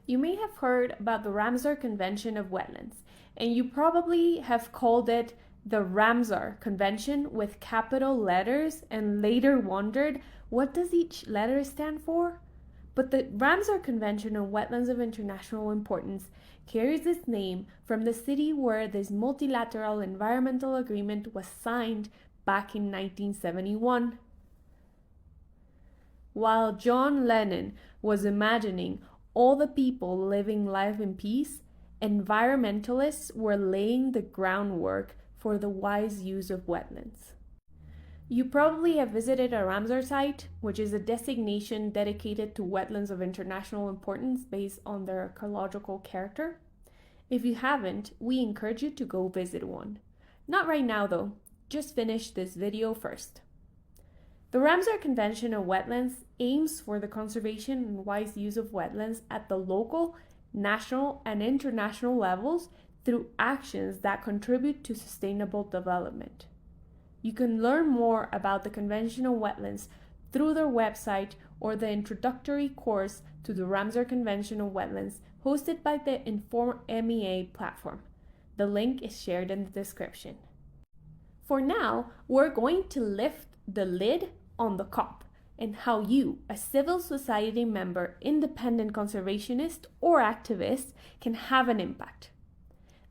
You may have heard about the Ramsar Convention of Wetlands, and you probably have called it the Ramsar Convention with capital letters and later wondered what does each letter stand for? But the Ramsar Convention on Wetlands of International Importance carries its name from the city where this multilateral environmental agreement was signed back in 1971. While John Lennon was imagining all the people living life in peace, environmentalists were laying the groundwork for the wise use of wetlands. You probably have visited a Ramsar site, which is a designation dedicated to wetlands of international importance based on their ecological character. If you haven't, we encourage you to go visit one. Not right now though, just finish this video first. The Ramsar Convention on Wetlands aims for the conservation and wise use of wetlands at the local, national, and international levels through actions that contribute to sustainable development. You can learn more about the Convention on Wetlands through their website or the introductory course to the Ramsar Convention on Wetlands hosted by the Inform MEA platform. The link is shared in the description. For now, we're going to lift the lid on the COP and how you, a civil society member, independent conservationist, or activist, can have an impact.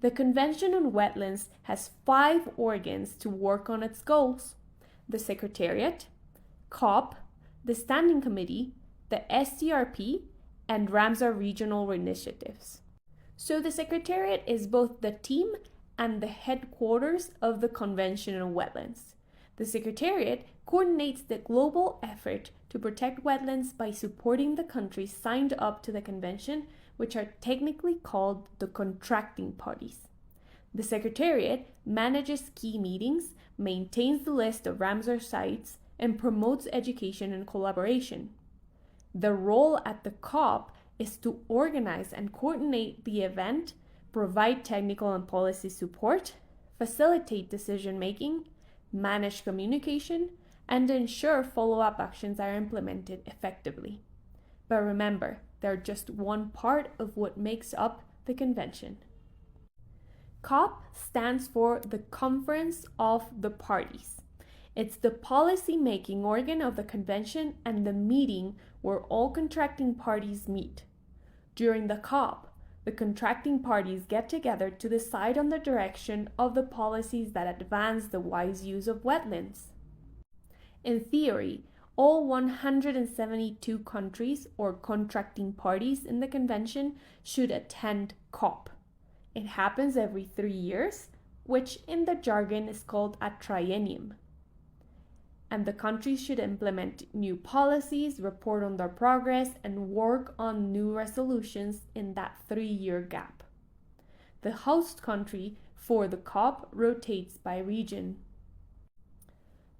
The Convention on Wetlands has 5 organs to work on its goals: the Secretariat, COP, the Standing Committee, the STRP, and Ramsar Regional Initiatives. So the Secretariat is both the team and the headquarters of the Convention on Wetlands. The Secretariat coordinates the global effort to protect wetlands by supporting the countries signed up to the convention, which are technically called the contracting parties. The Secretariat manages key meetings, maintains the list of Ramsar sites, and promotes education and collaboration. The role at the COP is to organize and coordinate the event, provide technical and policy support, facilitate decision-making, manage communication, and ensure follow-up actions are implemented effectively. But remember, they're just one part of what makes up the convention. COP stands for the Conference of the Parties. It's the policy-making organ of the convention and the meeting where all contracting parties meet. During the COP, the contracting parties get together to decide on the direction of the policies that advance the wise use of wetlands. In theory, all 172 countries or contracting parties in the convention should attend COP. It happens every 3 years, which in the jargon is called a triennium. And the countries should implement new policies, report on their progress, and work on new resolutions in that 3-year gap. The host country for the COP rotates by region.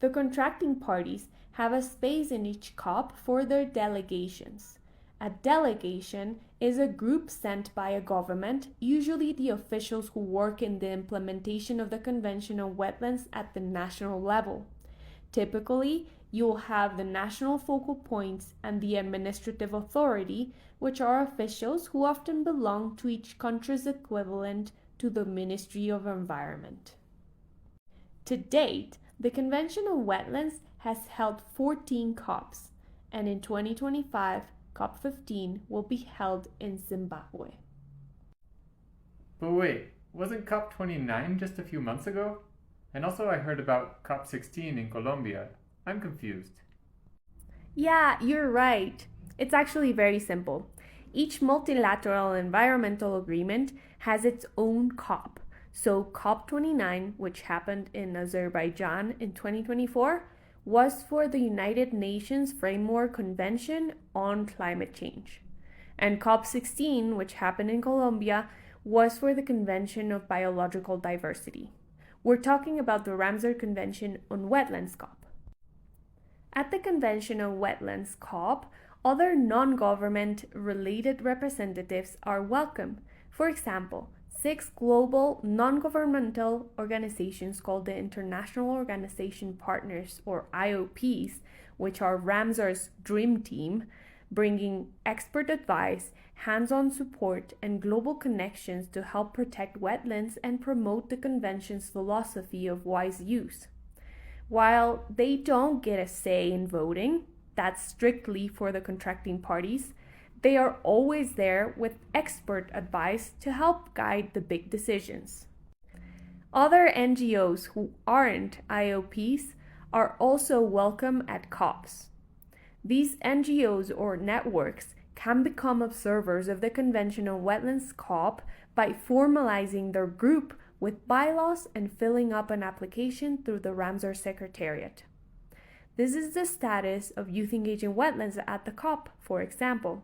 The contracting parties have a space in each COP for their delegations. A delegation is a group sent by a government, usually the officials who work in the implementation of the Convention on Wetlands at the national level. Typically, you will have the national focal points and the administrative authority, which are officials who often belong to each country's equivalent to the Ministry of Environment. To date, the Convention on Wetlands has held 14 COPs, and in 2025, COP15 will be held in Zimbabwe. But wait, wasn't COP29 just a few months ago? And also I heard about COP16 in Colombia. I'm confused. Yeah, you're right. It's actually very simple. Each multilateral environmental agreement has its own COP. So COP29, which happened in Azerbaijan in 2024, was for the United Nations Framework Convention on Climate Change. And COP16, which happened in Colombia, was for the Convention of Biological Diversity. We're talking about the Ramsar Convention on Wetlands COP. At the Convention on Wetlands COP, other non-government related representatives are welcome. For example, 6 global non-governmental organizations called the International Organization Partners, or IOPs, which are Ramsar's dream team, bringing expert advice, hands-on support, and global connections to help protect wetlands and promote the convention's philosophy of wise use. While they don't get a say in voting, that's strictly for the contracting parties, they are always there with expert advice to help guide the big decisions. Other NGOs who aren't IOPs are also welcome at COPs. These NGOs or networks can become observers of the Convention on Wetlands COP by formalizing their group with bylaws and filling up an application through the Ramsar Secretariat. This is the status of Youth Engaging Wetlands at the COP, for example.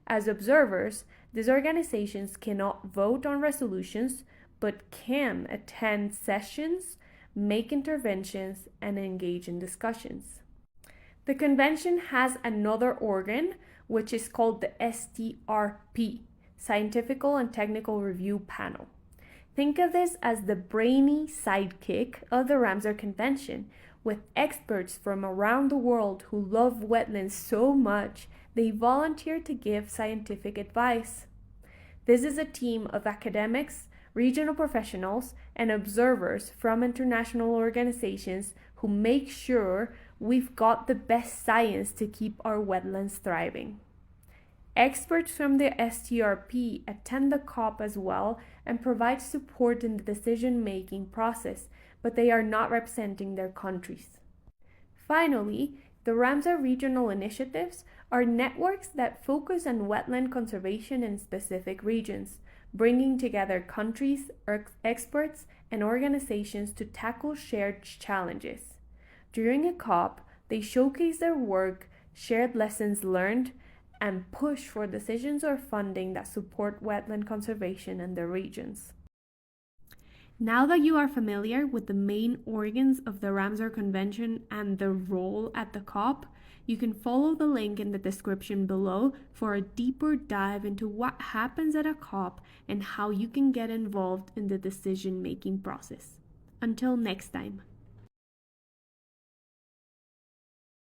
As observers, these organizations cannot vote on resolutions, but can attend sessions, make interventions, and engage in discussions. The convention has another organ, which is called the STRP, Scientific and Technical Review Panel. Think of this as the brainy sidekick of the Ramsar Convention, with experts from around the world who love wetlands so much they volunteer to give scientific advice. This is a team of academics, regional professionals, and observers from international organizations who make sure we've got the best science to keep our wetlands thriving. Experts from the STRP attend the COP as well and provide support in the decision-making process, but they are not representing their countries. Finally, the Ramsar regional initiatives are networks that focus on wetland conservation in specific regions, bringing together countries, experts, and organizations to tackle shared challenges. During a COP, they showcase their work, shared lessons learned, and push for decisions or funding that support wetland conservation in their regions. Now that you are familiar with the main organs of the Ramsar Convention and their role at the COP, you can follow the link in the description below for a deeper dive into what happens at a COP and how you can get involved in the decision-making process. Until next time.